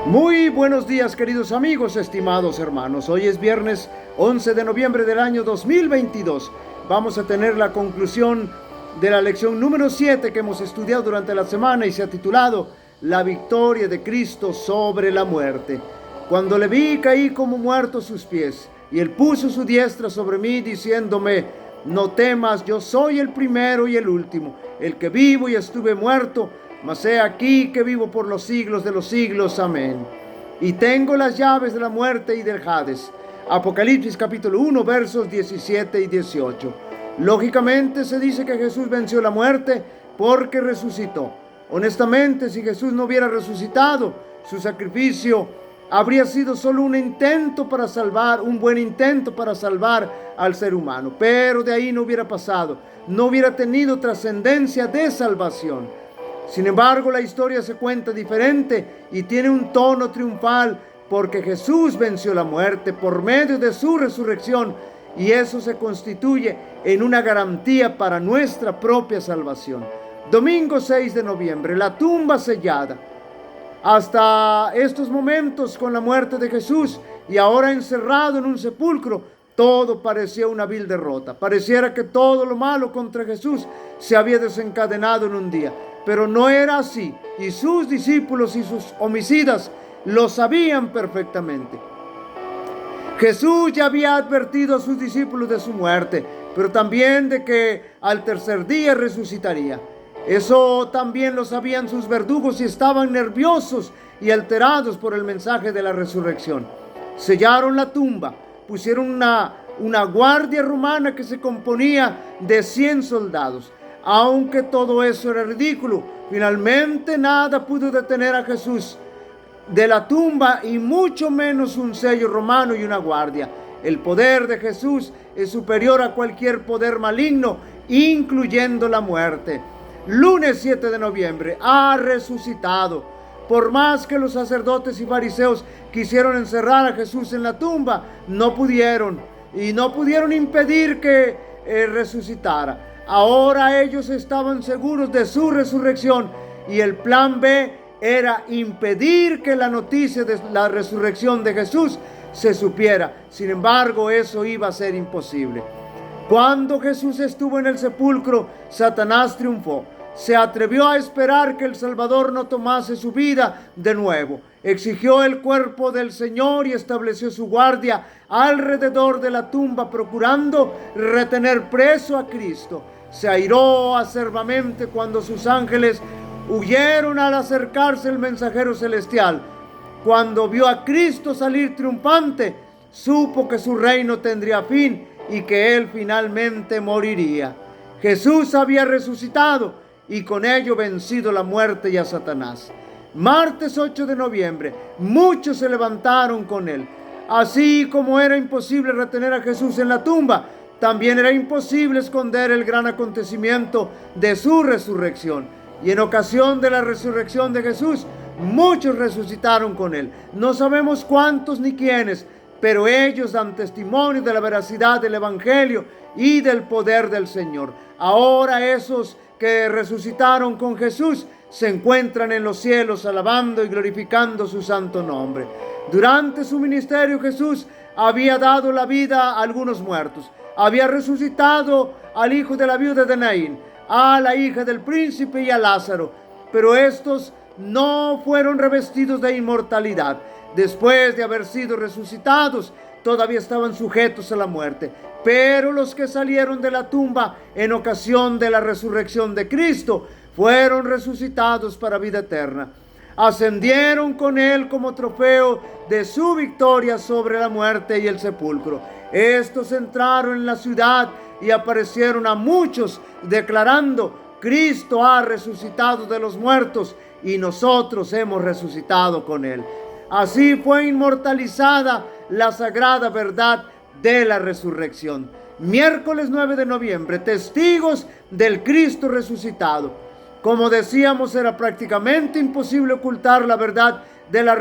Muy buenos días, queridos amigos, estimados hermanos. Hoy es viernes 11 de noviembre del año 2022. Vamos a tener la conclusión de la lección número 7 que hemos estudiado durante la semana y se ha titulado La victoria de Cristo sobre la muerte. Cuando le vi, caí como muerto a sus pies, y él puso su diestra sobre mí, diciéndome: no temas, yo soy el primero y el último, el que vivo y estuve muerto, mas he aquí que vivo por los siglos de los siglos. Amén. Y tengo las llaves de la muerte y del Hades. Apocalipsis capítulo 1, versos 17 y 18. Lógicamente se dice que Jesús venció la muerte porque resucitó. Honestamente, si Jesús no hubiera resucitado, su sacrificio habría sido solo un intento para salvar, un buen intento para salvar al ser humano. Pero de ahí no hubiera pasado, no hubiera tenido trascendencia de salvación. Sin embargo, la historia se cuenta diferente y tiene un tono triunfal porque Jesús venció la muerte por medio de su resurrección, y eso se constituye en una garantía para nuestra propia salvación. Domingo 6 de noviembre, la tumba sellada. Hasta estos momentos, con la muerte de Jesús y ahora encerrado en un sepulcro, todo parecía una vil derrota. Pareciera que todo lo malo contra Jesús se había desencadenado en un día. Pero no era así, y sus discípulos y sus homicidas lo sabían perfectamente. Jesús ya había advertido a sus discípulos de su muerte, pero también de que al tercer día resucitaría. Eso también lo sabían sus verdugos y estaban nerviosos y alterados por el mensaje de la resurrección. Sellaron la tumba, pusieron una guardia romana que se componía de 100 soldados. Aunque todo eso era ridículo, finalmente nada pudo detener a Jesús de la tumba, y mucho menos un sello romano y una guardia. El poder de Jesús es superior a cualquier poder maligno, incluyendo la muerte. Lunes 7 de noviembre, ha resucitado. Por más que los sacerdotes y fariseos quisieron encerrar a Jesús en la tumba, no pudieron, y no pudieron impedir que resucitara. Ahora ellos estaban seguros de su resurrección, y el plan B era impedir que la noticia de la resurrección de Jesús se supiera. Sin embargo, eso iba a ser imposible. Cuando Jesús estuvo en el sepulcro, Satanás triunfó. Se atrevió a esperar que el Salvador no tomase su vida de nuevo. Exigió el cuerpo del Señor y estableció su guardia alrededor de la tumba, procurando retener preso a Cristo. Se airó acerbamente cuando sus ángeles huyeron al acercarse el mensajero celestial. Cuando vio a Cristo salir triunfante, supo que su reino tendría fin y que él finalmente moriría. Jesús había resucitado y con ello vencido la muerte y a Satanás. Martes 8 de noviembre, muchos se levantaron con él. Así como era imposible retener a Jesús en la tumba, también era imposible esconder el gran acontecimiento de su resurrección. Y en ocasión de la resurrección de Jesús, muchos resucitaron con él. No sabemos cuántos ni quiénes, pero ellos dan testimonio de la veracidad del Evangelio y del poder del Señor. Ahora esos que resucitaron con Jesús se encuentran en los cielos alabando y glorificando su santo nombre. Durante su ministerio, Jesús había dado la vida a algunos muertos. Había resucitado al hijo de la viuda de Naín, a la hija del príncipe y a Lázaro, pero estos no fueron revestidos de inmortalidad. Después de haber sido resucitados, todavía estaban sujetos a la muerte. Pero los que salieron de la tumba en ocasión de la resurrección de Cristo fueron resucitados para vida eterna. Ascendieron con él como trofeo de su victoria sobre la muerte y el sepulcro. Estos entraron en la ciudad y aparecieron a muchos, declarando: Cristo ha resucitado de los muertos y nosotros hemos resucitado con él. Así fue inmortalizada la sagrada verdad de la resurrección. Miércoles 9 de noviembre, testigos del Cristo resucitado. Como decíamos, era prácticamente imposible ocultar la verdad de la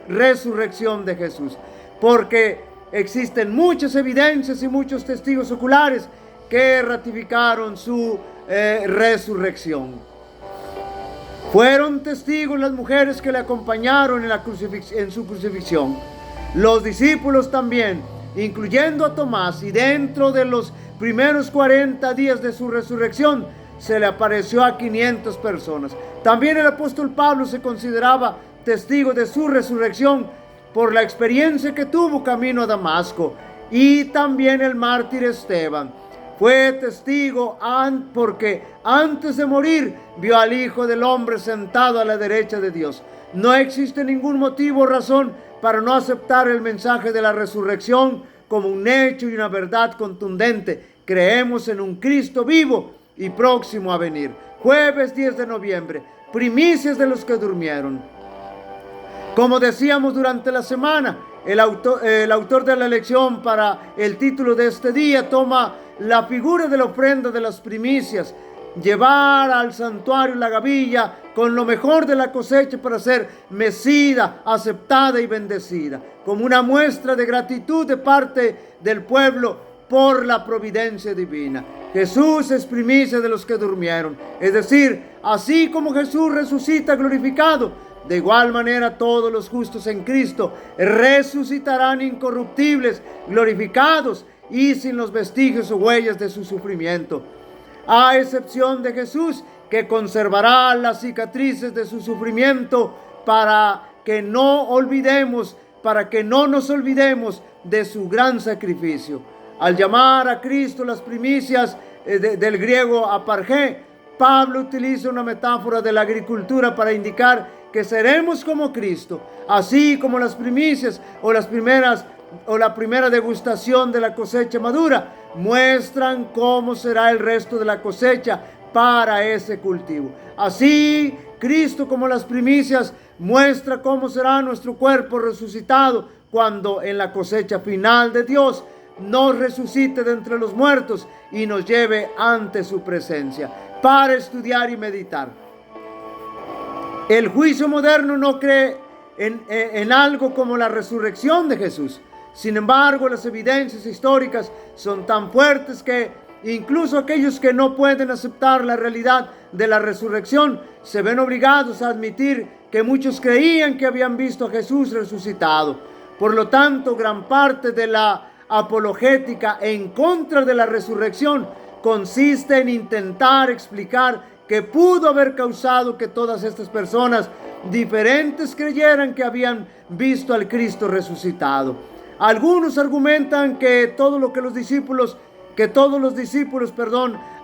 resurrección de Jesús, porque existen muchas evidencias y muchos testigos oculares que ratificaron su resurrección. Fueron testigos las mujeres que le acompañaron en su crucifixión. Los discípulos también, incluyendo a Tomás, y dentro de los primeros 40 días de su resurrección, se le apareció a 500 personas. También el apóstol Pablo se consideraba testigo de su resurrección por la experiencia que tuvo camino a Damasco. Y también el mártir Esteban fue testigo porque antes de morir vio al Hijo del Hombre sentado a la derecha de Dios. No existe ningún motivo o razón para no aceptar el mensaje de la resurrección como un hecho y una verdad contundente. Creemos en un Cristo vivo y próximo a venir. Jueves 10 de noviembre, primicias de los que durmieron. Como decíamos durante la semana, el autor de la lección para el título de este día toma la figura de la ofrenda de las primicias, llevar al santuario la gavilla con lo mejor de la cosecha para ser mecida, aceptada y bendecida, como una muestra de gratitud de parte del pueblo por la providencia divina. Jesús es primicia de los que durmieron, es decir, así como Jesús resucita glorificado, de igual manera todos los justos en Cristo resucitarán incorruptibles, glorificados y sin los vestigios o huellas de su sufrimiento, a excepción de Jesús, que conservará las cicatrices de su sufrimiento para que no nos olvidemos de su gran sacrificio. Al llamar a Cristo las primicias del griego apargé, Pablo utiliza una metáfora de la agricultura para indicar que seremos como Cristo, así como las primicias o la primera degustación de la cosecha madura muestran cómo será el resto de la cosecha para ese cultivo. Así, Cristo, como las primicias, muestra cómo será nuestro cuerpo resucitado cuando en la cosecha final de Dios nos resucite de entre los muertos y nos lleve ante su presencia para estudiar y meditar. El juicio moderno no cree en algo como la resurrección de Jesús. Sin embargo, las evidencias históricas son tan fuertes que incluso aquellos que no pueden aceptar la realidad de la resurrección se ven obligados a admitir que muchos creían que habían visto a Jesús resucitado. Por lo tanto, gran parte de la apologética en contra de la resurrección consiste en intentar explicar que pudo haber causado que todas estas personas diferentes creyeran que habían visto al Cristo resucitado. Algunos argumentan que todos los discípulos,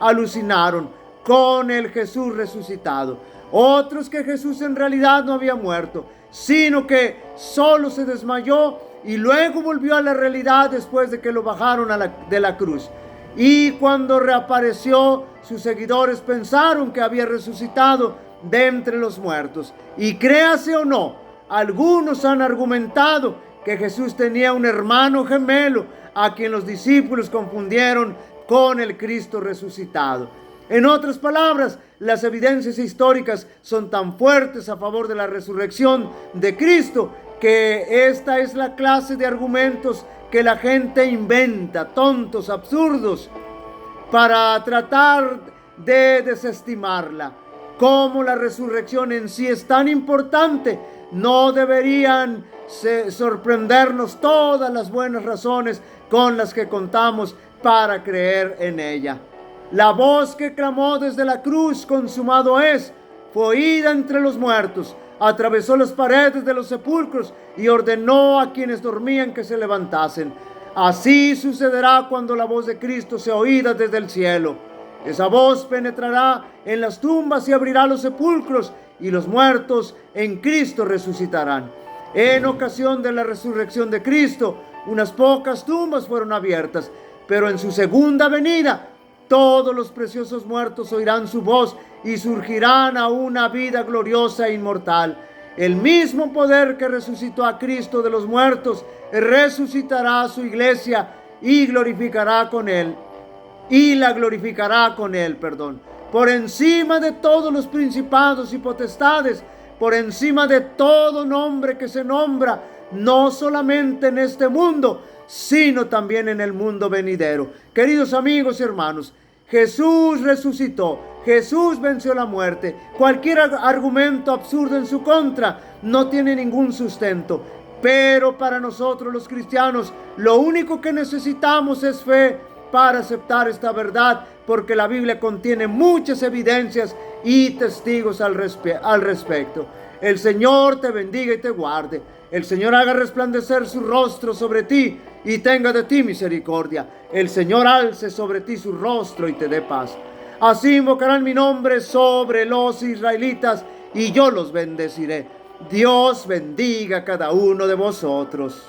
alucinaron con el Jesús resucitado. Otros que Jesús en realidad no había muerto, sino que solo se desmayó y luego volvió a la realidad después de que lo bajaron de la cruz. Y cuando reapareció, sus seguidores pensaron que había resucitado de entre los muertos. Y créase o no, algunos han argumentado que Jesús tenía un hermano gemelo a quien los discípulos confundieron con el Cristo resucitado. En otras palabras, las evidencias históricas son tan fuertes a favor de la resurrección de Cristo que esta es la clase de argumentos que la gente inventa, tontos, absurdos, para tratar de desestimarla. Como la resurrección en sí es tan importante, no deberían sorprendernos todas las buenas razones con las que contamos para creer en ella. La voz que clamó desde la cruz, consumado es, fue oída entre los muertos, atravesó las paredes de los sepulcros y ordenó a quienes dormían que se levantasen. Así sucederá cuando la voz de Cristo sea oída desde el cielo. Esa voz penetrará en las tumbas y abrirá los sepulcros, y los muertos en Cristo resucitarán. En ocasión de la resurrección de Cristo, unas pocas tumbas fueron abiertas, pero en su segunda venida, todos los preciosos muertos oirán su voz y surgirán a una vida gloriosa e inmortal. El mismo poder que resucitó a Cristo de los muertos resucitará a su iglesia y la glorificará con él. Por encima de todos los principados y potestades, por encima de todo nombre que se nombra, no solamente en este mundo, sino también en el mundo venidero. Queridos amigos y hermanos, Jesús resucitó, Jesús venció la muerte. Cualquier argumento absurdo en su contra no tiene ningún sustento. Pero para nosotros los cristianos, lo único que necesitamos es fe para aceptar esta verdad, porque la Biblia contiene muchas evidencias y testigos al respecto. El Señor te bendiga y te guarde. El Señor haga resplandecer su rostro sobre ti y tenga de ti misericordia. El Señor alce sobre ti su rostro y te dé paz. Así invocarán mi nombre sobre los israelitas y yo los bendeciré. Dios bendiga a cada uno de vosotros.